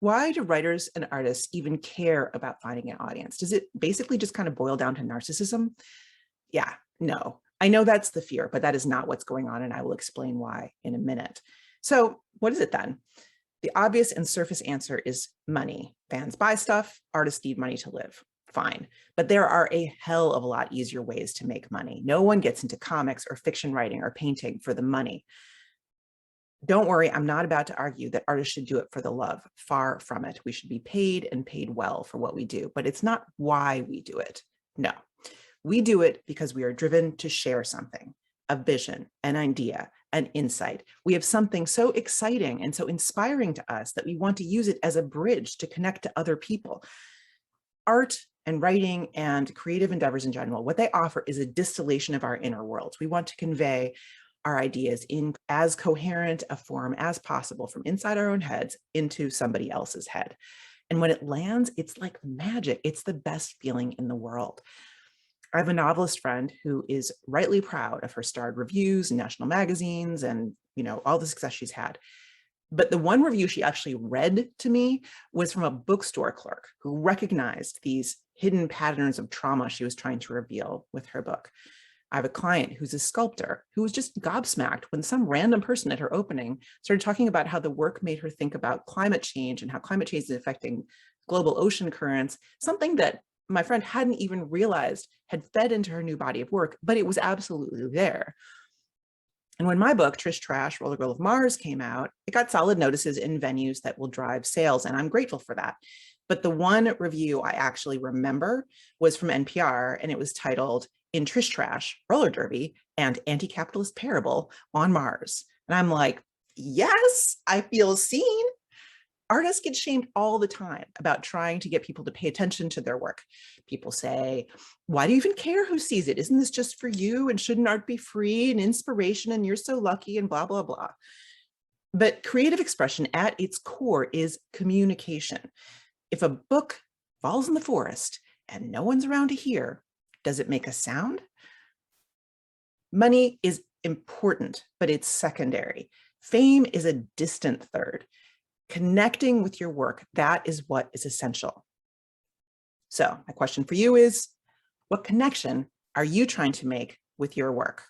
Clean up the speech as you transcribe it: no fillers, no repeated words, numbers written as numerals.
Why do writers and artists even care about finding an audience? Does it basically just kind of boil down to narcissism? Yeah, no. I know that's the fear, but that is not what's going on, and I will explain why in a minute. So what is it then? The obvious and surface answer is money. Fans buy stuff, artists need money to live. Fine. But there are a hell of a lot easier ways to make money. No one gets into comics or fiction writing or painting for the money. Don't worry, I'm not about to argue that artists should do it for the love. Far from it. We should be paid and paid well for what we do, but it's not why we do it. No, we do it because we are driven to share something, a vision, an idea, an insight. We have something so exciting and so inspiring to us that we want to use it as a bridge to connect to other people. Art and writing and creative endeavors in general, what they offer is a distillation of our inner worlds. We want to convey our ideas in as coherent a form as possible from inside our own heads into somebody else's head. And when it lands, it's like magic. It's the best feeling in the world. I have a novelist friend who is rightly proud of her starred reviews in national magazines and, all the success she's had. But the one review she actually read to me was from a bookstore clerk who recognized these hidden patterns of trauma she was trying to reveal with her book. I have a client who's a sculptor who was just gobsmacked when some random person at her opening started talking about how the work made her think about climate change and how climate change is affecting global ocean currents, something that my friend hadn't even realized had fed into her new body of work, but it was absolutely there. And when my book, Trish Trash, Roller Girl of Mars, came out, it got solid notices in venues that will drive sales, and I'm grateful for that. But the one review I actually remember was from NPR, and it was titled, "In Trish Trash, Roller Derby, and Anti-Capitalist Parable on Mars." And I'm like, yes, I feel seen. Artists get shamed all the time about trying to get people to pay attention to their work. People say, why do you even care who sees it? Isn't this just for you? And shouldn't art be free and inspiration? And you're so lucky and blah, blah, blah. But creative expression at its core is communication. If a book falls in the forest and no one's around to hear, does it make a sound? Money is important, but it's secondary. Fame is a distant third. Connecting with your work, that is what is essential. So my question for you is, what connection are you trying to make with your work?